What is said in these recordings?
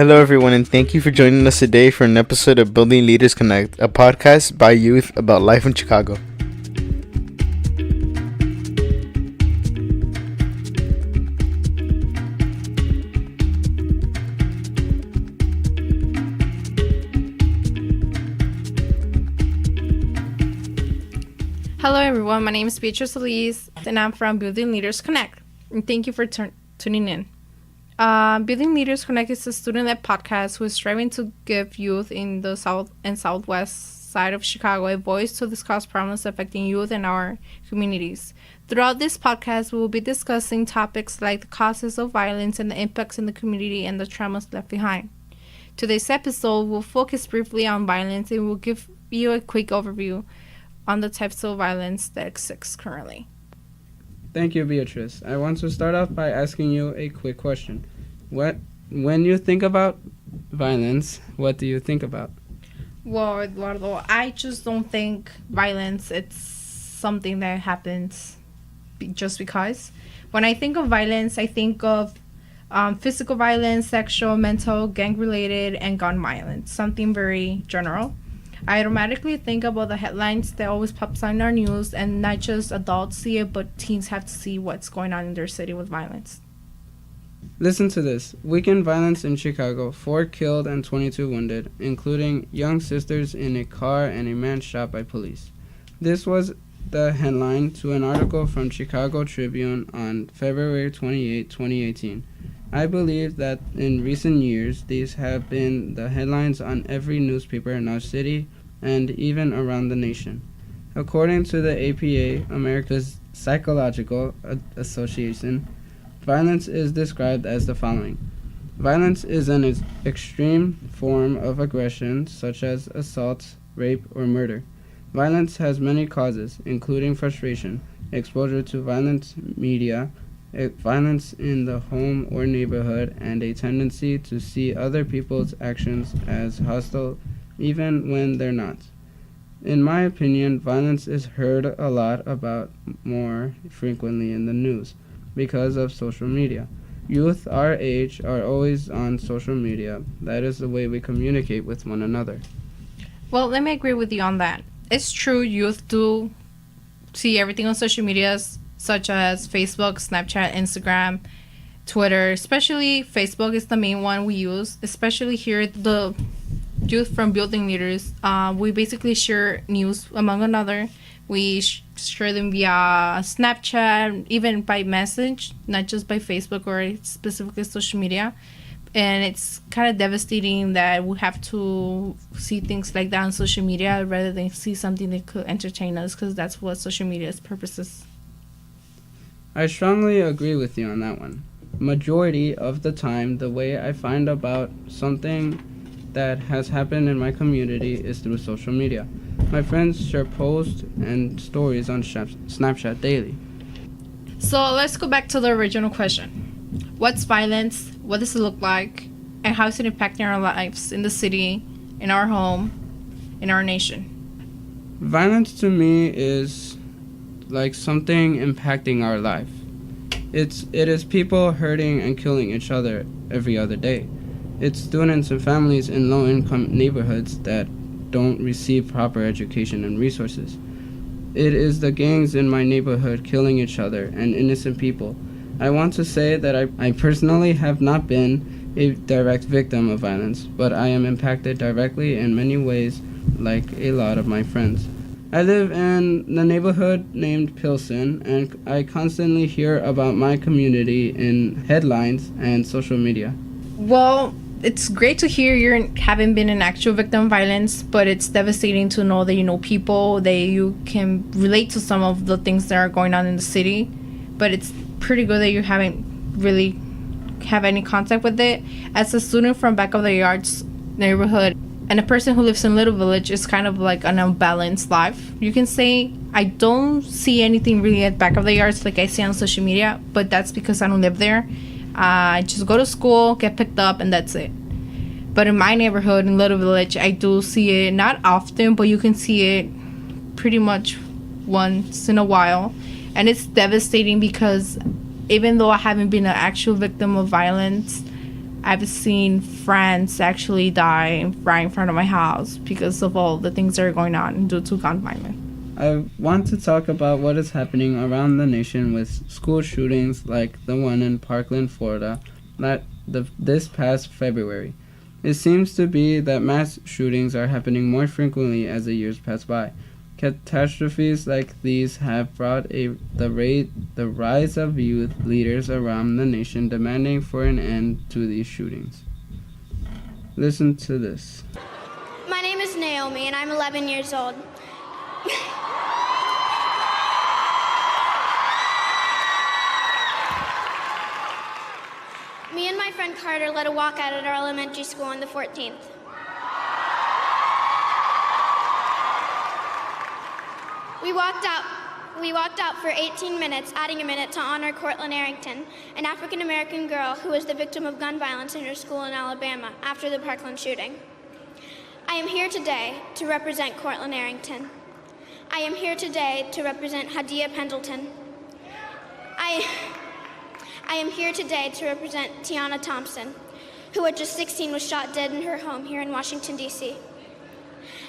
Hello, everyone, and thank you for joining us today for an episode of Building Leaders Connect, a podcast by youth about life in Chicago. Hello, everyone. My name is Beatrice Elise, and I'm from Building Leaders Connect. And thank you for tuning in. Building Leaders Connect is a student-led podcast who is striving to give youth in the south and southwest side of Chicago a voice to discuss problems affecting youth in our communities. Throughout this podcast, we will be discussing topics like the causes of violence and the impacts in the community and the traumas left behind. Today's episode will focus briefly on violence and will give you a quick overview on the types of violence that exists currently. Thank you, Beatrice. I want to start off by asking you a quick question. When you think about violence, what do you think about? Well, Eduardo, I just don't think violence it's something that happens just because. When I think of violence, I think of physical violence, sexual, mental, gang-related, and gun violence, something very general. I automatically think about the headlines that always pops on our news, and not just adults see it, but teens have to see what's going on in their city with violence. Listen to this. Weekend violence in Chicago, 4 killed and 22 wounded, including young sisters in a car and a man shot by police. This was the headline to an article from Chicago Tribune on February 28, 2018. I believe that in recent years, these have been the headlines on every newspaper in our city and even around the nation. According to the APA, America's Psychological Association, violence is described as the following. Violence is an extreme form of aggression such as assault, rape, or murder. Violence has many causes, including frustration, exposure to violent media, violence in the home or neighborhood, and a tendency to see other people's actions as hostile even when they're not. In my opinion, violence is heard a lot about more frequently in the news because of social media. Youth our age are always on social media. That is the way we communicate with one another. Well, let me agree with you on that. It's true, youth do see everything on social medias, such as Facebook, Snapchat, Instagram, Twitter. Especially Facebook is the main one we use, especially here, the youth from Building Leaders. We basically share news among another. We share them via Snapchat, even by message, not just by Facebook or specifically social media. And it's kind of devastating that we have to see things like that on social media rather than see something that could entertain us, because that's what social media's purpose is. I strongly agree with you on that one. Majority of the time, the way I find about something that has happened in my community is through social media. My friends share posts and stories on Snapchat daily. So let's go back to the original question. What's violence? What does it look like? And how is it impacting our lives in the city, in our home, in our nation? Violence to me is like something impacting our life. It is people hurting and killing each other every other day. It's students and families in low-income neighborhoods that don't receive proper education and resources. It is the gangs in my neighborhood killing each other and innocent people. I want to say that I personally have not been a direct victim of violence, but I am impacted directly in many ways like a lot of my friends. I live in the neighborhood named Pilsen, and I constantly hear about my community in headlines and social media. Well, it's great to hear you haven't been an actual victim of violence, but it's devastating to know that you know people, that you can relate to some of the things that are going on in the city. But it's pretty good that you haven't really have any contact with it. As a student from Back of the Yards neighborhood, and a person who lives in Little Village, is kind of like an unbalanced life. You can say I don't see anything really at Back of the Yards like I see on social media, but that's because I don't live there. I just go to school, get picked up, and that's it. But in my neighborhood, in Little Village, I do see it, not often, but you can see it pretty much once in a while. And it's devastating because even though I haven't been an actual victim of violence, I've seen friends actually die right in front of my house because of all the things that are going on due to gun violence. I want to talk about what is happening around the nation with school shootings like the one in Parkland, Florida, this past February. It seems to be that mass shootings are happening more frequently as the years pass by. Catastrophes like these have brought the rise of youth leaders around the nation demanding for an end to these shootings. Listen to this. My name is Naomi, and I'm 11 years old. Me and my friend Carter led a walkout at our elementary school on the 14th. We walked out for 18 minutes, adding a minute to honor Courtland Arrington, an African-American girl who was the victim of gun violence in her school in Alabama after the Parkland shooting. I am here today to represent Courtland Arrington. I am here today to represent Hadia Pendleton. I am here today to represent Tiana Thompson, who at just 16 was shot dead in her home here in Washington, D.C.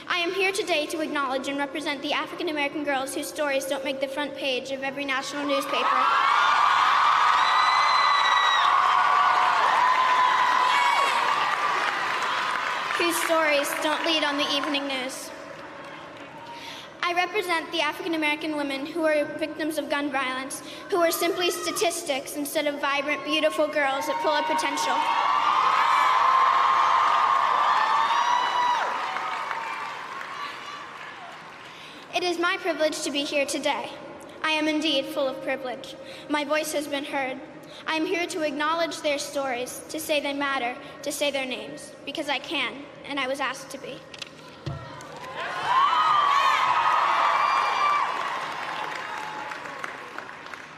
I am here today to acknowledge and represent the African-American girls whose stories don't make the front page of every national newspaper. Whose stories don't lead on the evening news. I represent the African-American women who are victims of gun violence, who are simply statistics instead of vibrant, beautiful girls that full of potential. It is my privilege to be here today. I am indeed full of privilege. My voice has been heard. I am here to acknowledge their stories, to say they matter, to say their names, because I can, and I was asked to be.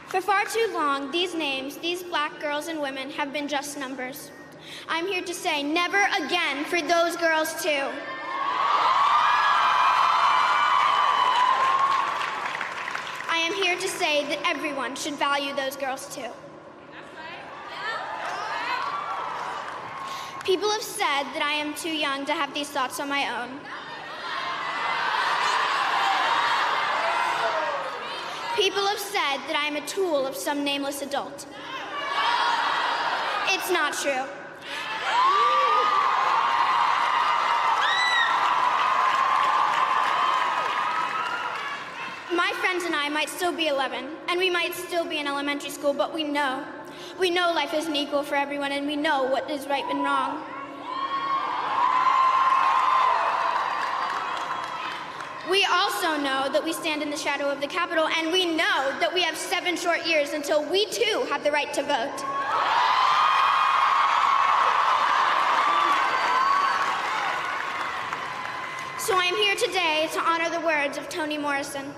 For far too long, these names, these black girls and women, have been just numbers. I'm here to say never again for those girls too. I am here to say that everyone should value those girls too. People have said that I am too young to have these thoughts on my own. People have said that I am a tool of some nameless adult. It's not true. My friends and I might still be 11, and we might still be in elementary school, but we know life isn't equal for everyone, and we know what is right and wrong. We also know that we stand in the shadow of the Capitol, and we know that we have 7 short years until we too have the right to vote. So I am here today to honor the words of Toni Morrison.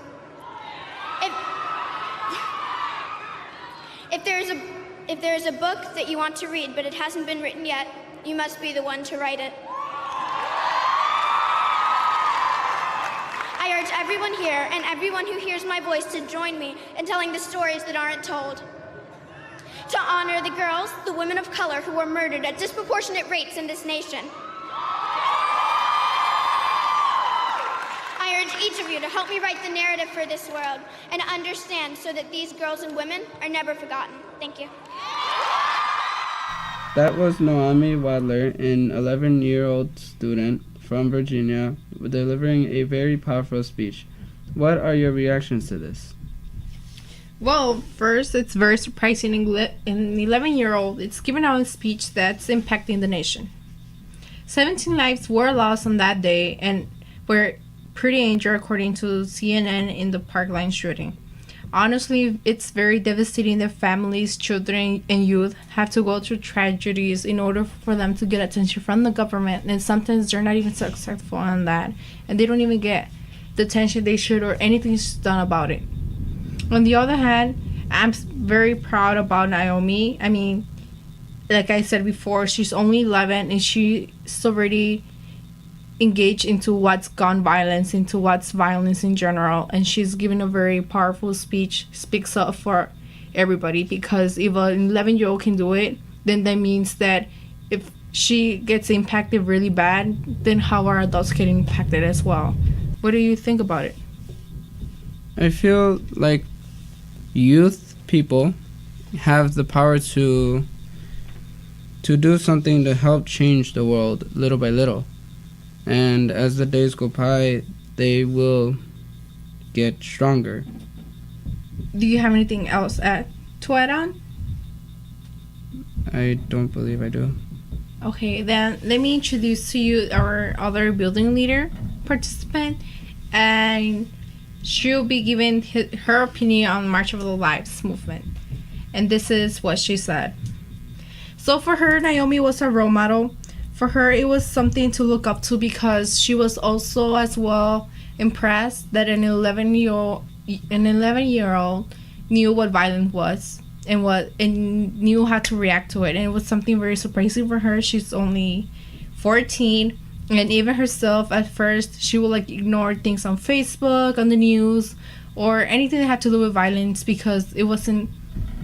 If there is a book that you want to read but it hasn't been written yet, you must be the one to write it. I urge everyone here and everyone who hears my voice to join me in telling the stories that aren't told. To honor the girls, the women of color who were murdered at disproportionate rates in this nation. I urge each of you to help me write the narrative for this world and understand so that these girls and women are never forgotten. Thank you. That was Naomi Wadler, an 11-year-old student from Virginia, delivering a very powerful speech. What are your reactions to this? Well, first, it's very surprising an 11-year-old. It's giving out a speech that's impacting the nation. 17 lives were lost on that day and were pretty injured, according to CNN, in the Parkland shooting. Honestly, it's very devastating that families, children, and youth have to go through tragedies in order for them to get attention from the government, and sometimes they're not even successful on that, and they don't even get the attention they should or anything's done about it. On the other hand, I'm very proud about Naomi. I mean, like I said before, she's only 11 and she's already engaged into what's gun violence, into what's violence in general, and she's given a very powerful speech, speaks up for everybody, because if an 11-year-old can do it, then that means that if she gets impacted really bad, then how are adults getting impacted as well? What do you think about it? I feel like youth people have the power to do something to help change the world little by little. And as the days go by, they will get stronger. Do you have anything else to add on? I don't believe I do. Okay, then let me introduce to you our other building leader participant, and she'll be giving her opinion on March of the Lives movement. And this is what she said. So for her, Naomi was a role model. For her, it was something to look up to because she was also as well impressed that an 11-year-old knew what violence was and knew how to react to it. And it was something very surprising for her. She's only 14, and even herself at first, she would like ignore things on Facebook, on the news, or anything that had to do with violence because it wasn't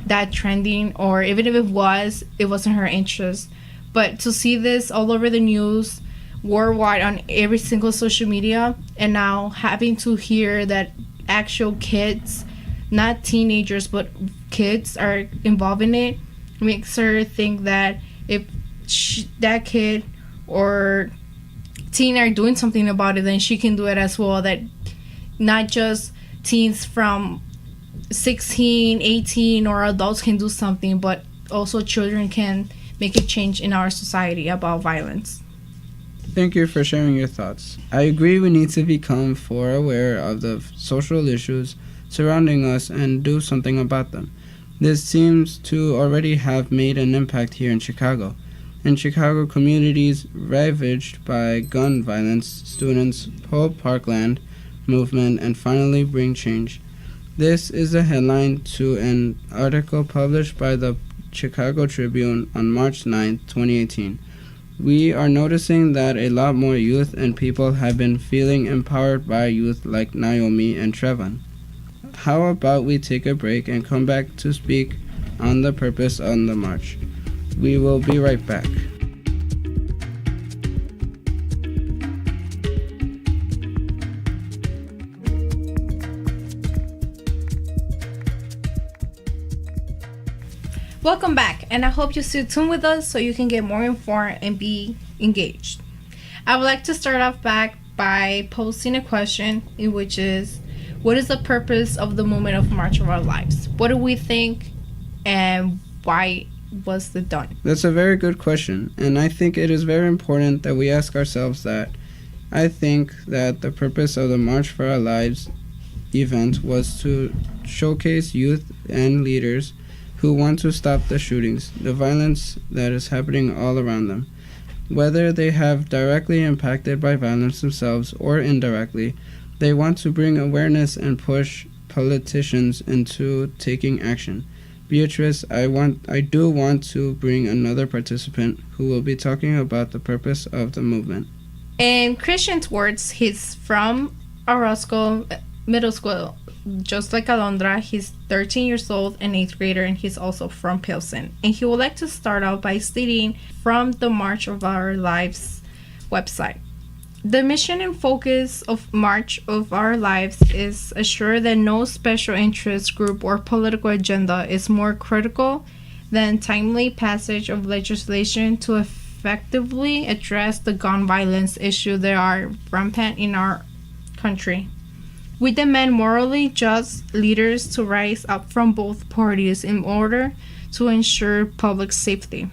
that trending, or even if it wasn't her interest. But to see this all over the news worldwide on every single social media, and now having to hear that actual kids, not teenagers but kids, are involved in it, makes her think that if that kid or teen are doing something about it, then she can do it as well. That not just teens from 16, 18, or adults can do something, but also children can make a change in our society about violence. Thank you for sharing your thoughts. I agree we need to become more aware of the social issues surrounding us and do something about them. This seems to already have made an impact here in Chicago. In Chicago communities ravaged by gun violence, students pull Parkland movement and finally bring change. This is a headline to an article published by the Chicago Tribune on March 9, 2018. We are noticing that a lot more youth and people have been feeling empowered by youth like Naomi and Trevon. How about we take a break and come back to speak on the purpose of the march? We will be right back. Welcome back, and I hope you stay tuned with us so you can get more informed and be engaged. I would like to start off back by posing a question, in which is, what is the purpose of the movement of March of Our Lives? What do we think, and why was it done? That's a very good question, and I think it is very important that we ask ourselves that. I think that the purpose of the March for Our Lives event was to showcase youth and leaders who want to stop the shootings, the violence that is happening all around them. Whether they have directly impacted by violence themselves or indirectly, they want to bring awareness and push politicians into taking action. Beatrice, I do want to bring another participant who will be talking about the purpose of the movement. In Christian's words, he's from Orozco Middle School. Just like Alondra, he's 13 years old, an 8th grader, and he's also from Pilsen. And he would like to start out by stating from the March of Our Lives website. The mission and focus of March of Our Lives is assure that no special interest group or political agenda is more critical than timely passage of legislation to effectively address the gun violence issue that are rampant in our country. We demand morally just leaders to rise up from both parties in order to ensure public safety.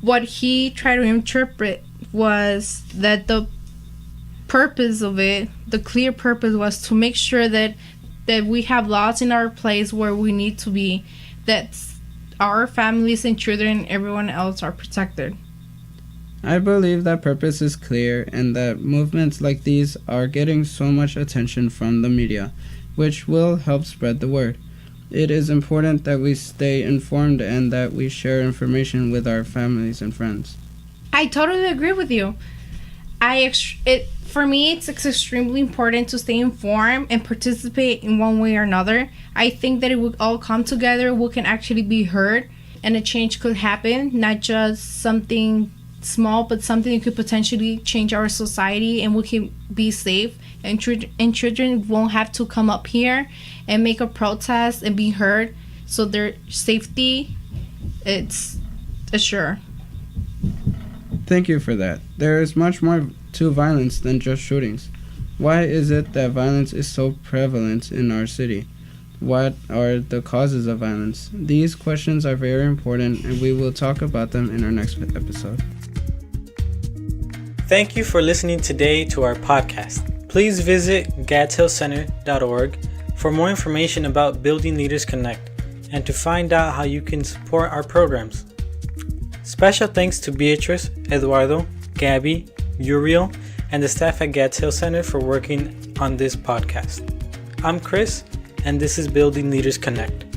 What he tried to interpret was that the purpose of it, the clear purpose, was to make sure that we have laws in our place where we need to be, that our families and children and everyone else are protected. I believe that purpose is clear and that movements like these are getting so much attention from the media, which will help spread the word. It is important that we stay informed and that we share information with our families and friends. I totally agree with you. For me, it's extremely important to stay informed and participate in one way or another. I think that if we all come together, we can actually be heard and a change could happen, not just something small, but something that could potentially change our society, and we can be safe, and children won't have to come up here and make a protest and be heard, so their safety, it's assured. Thank you for that. There is much more to violence than just shootings. Why is it that violence is so prevalent in our city? What are the causes of violence? These questions are very important, and we will talk about them in our next episode. Thank you for listening today to our podcast. Please visit gadshillcenter.org for more information about Building Leaders Connect and to find out how you can support our programs. Special thanks to Beatrice, Eduardo, Gabby, Uriel, and the staff at Gads Hill Center for working on this podcast. I'm Chris, and this is Building Leaders Connect.